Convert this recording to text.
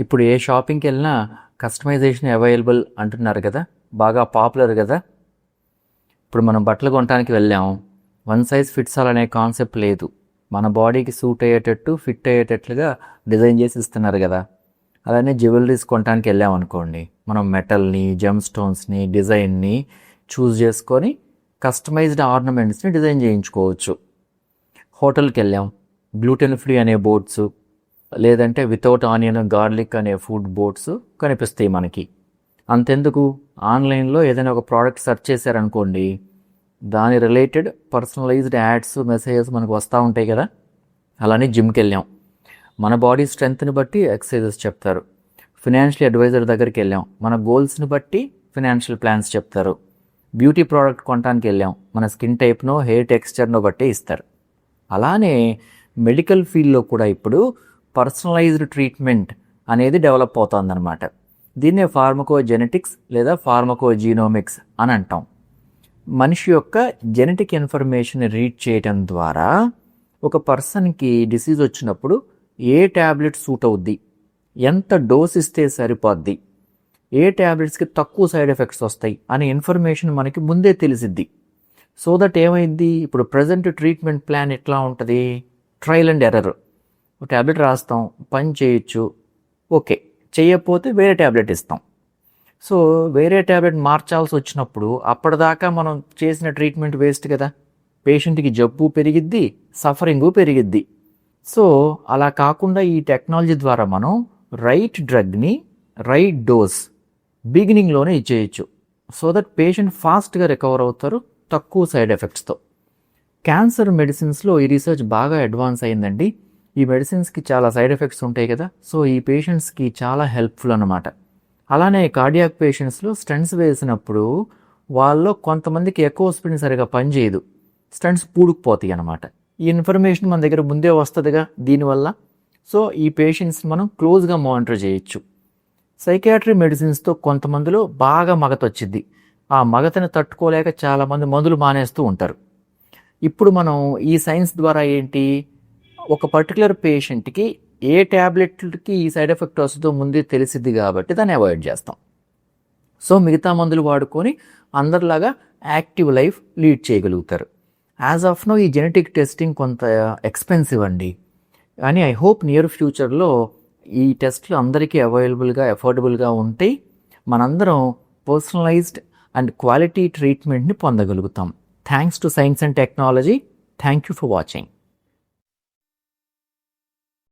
ఇప్పుడు ఏ షాపింగ్కి వెళ్ళినా కస్టమైజేషన్ అవైలబుల్ అంటున్నారు కదా, బాగా పాపులర్ కదా. ఇప్పుడు మనం బట్టలు కొనడానికి వెళ్ళాం, వన్ సైజ్ ఫిట్స్ ఆల్ అనే కాన్సెప్ట్ లేదు. మన బాడీకి సూట్ అయ్యేటట్టు, ఫిట్ అయ్యేటట్లుగా డిజైన్ చేసి ఇస్తున్నారు కదా. అలానే జ్యువెలరీస్ కొనడానికి వెళ్ళాం అనుకోండి, మనం మెటల్ని, జెమ్ స్టోన్స్ని, డిజైన్ని చూస్ చేసుకొని కస్టమైజ్డ్ ఆర్నమెంట్స్ని డిజైన్ చేయించుకోవచ్చు. హోటల్కి వెళ్ళాం, గ్లూటెన్ ఫ్రీ అనే బోర్డ్స్, లేదంటే వితౌట్ ఆనియన్ గార్లిక్ అనే ఫుడ్ బోర్డ్స్ కనిపిస్తాయి మనకి. అంతెందుకు, ఆన్లైన్లో ఏదైనా ఒక ప్రోడక్ట్ సెర్చ్ చేశారనుకోండి, దాని రిలేటెడ్ పర్సనలైజ్డ్ యాడ్స్, మెసేజెస్ మనకు వస్తూ ఉంటాయి కదా. అలానే జిమ్కి వెళ్ళాం, మన బాడీ స్ట్రెంగ్త్ని బట్టి ఎక్సర్సైజెస్ చెప్తారు. ఫినాన్షియల్ అడ్వైజర్ దగ్గరికి వెళ్ళాం, మన గోల్స్ని బట్టి ఫినాన్షియల్ ప్లాన్స్ చెప్తారు. బ్యూటీ ప్రోడక్ట్ కొనడానికి వెళ్ళాం, మన స్కిన్ టైప్నో, హెయిర్ టెక్స్చర్నో బట్టే ఇస్తారు. అలానే మెడికల్ ఫీల్డ్లో కూడా ఇప్పుడు పర్సనలైజ్డ్ ట్రీట్మెంట్ అనేది డెవలప్ అవుతుందన్నమాట. దీన్నే ఫార్మకోజెనెటిక్స్ లేదా ఫార్మకోజీనోమిక్స్ అని అంటాం. మనిషి యొక్క జెనెటిక్ ఇన్ఫర్మేషన్ రీడ్ చేయటం ద్వారా ఒక పర్సన్కి డిసీజ్ వచ్చినప్పుడు ఏ ట్యాబ్లెట్ సూట్ అవుద్ది, ఎంత డోస్ ఇస్తే సరిపోద్ది, ఏ ట్యాబ్లెట్స్కి తక్కువ సైడ్ ఎఫెక్ట్స్ వస్తాయి అనే ఇన్ఫర్మేషన్ మనకి ముందే తెలిసిద్ది. సో దట్ ఏమైంది, ఇప్పుడు ప్రజెంట్ ట్రీట్మెంట్ ప్లాన్ ఎట్లా ఉంటుంది, ట్రయల్ అండ్ ఎర్రర్. ఒక ట్యాబ్లెట్ రాస్తాం, పని చేయొచ్చు, ఓకే, చేయకపోతే వేరే ట్యాబ్లెట్ ఇస్తాం. సో వేరే ట్యాబ్లెట్ మార్చాల్సి వచ్చినప్పుడు అప్పటిదాకా మనం చేసిన ట్రీట్మెంట్ వేస్ట్ కదా. పేషెంట్కి జబ్బు పెరిగిద్ది, సఫరింగు పెరిగిద్ది. సో అలా కాకుండా ఈ టెక్నాలజీ ద్వారా మనం రైట్ డ్రగ్ని రైట్ డోస్ బిగినింగ్లోనే ఇచ్చేయచ్చు. సో దట్ పేషెంట్ ఫాస్ట్గా రికవర్ అవుతారు, తక్కువ సైడ్ ఎఫెక్ట్స్తో. క్యాన్సర్ మెడిసిన్స్లో ఈ రీసెర్చ్ బాగా అడ్వాన్స్ అయిందండి. ఈ మెడిసిన్స్కి చాలా సైడ్ ఎఫెక్ట్స్ ఉంటాయి కదా, సో ఈ పేషెంట్స్కి చాలా హెల్ప్ఫుల్ అన్నమాట. అలానే కార్డియాక్ పేషెంట్స్లో స్టంట్స్ వేసినప్పుడు వాళ్ళలో కొంతమందికి ఎకోస్ప్రిన్ సరిగా పనిచేయదు, స్టంట్స్ పూడుకుపోతాయి అన్నమాట. ఈ ఇన్ఫర్మేషన్ మన దగ్గర ముందే వస్తుందిగా దీనివల్ల. సో ఈ పేషెంట్స్ని మనం క్లోజ్గా మానిటర్ చేయొచ్చు. సైకియాట్రీ మెడిసిన్స్తో కొంతమందిలో బాగా మగత వచ్చింది, ఆ మగతని తట్టుకోలేక చాలామంది మందులు మానేస్తూ ఉంటారు. ఇప్పుడు మనం ఈ సైన్స్ ద్వారా ఏంటి, ఒక పర్టికులర్ పేషెంట్కి ఏ ట్యాబ్లెట్కి ఈ సైడ్ ఎఫెక్ట్ వస్తుందో ముందే తెలిసిద్ది కాబట్టి దాన్ని అవాయిడ్ చేస్తాం. సో మిగతా మందులు వాడుకొని అందరిలాగా యాక్టివ్ లైఫ్ లీడ్ చేయగలుగుతారు. యాజ్ ఆఫ్ నో ఈ జెనెటిక్ టెస్టింగ్ కొంత ఎక్స్పెన్సివ్ అండి, కానీ ఐ హోప్ నియర్ ఫ్యూచర్లో ఈ టెస్ట్లు అందరికీ అవైలబుల్గా, అఫోర్డబుల్గా ఉంటాయి. మనందరం పర్సనలైజ్డ్ అండ్ క్వాలిటీ ట్రీట్మెంట్ని పొందగలుగుతాం. Thanks to science and technology. Thank you for watching.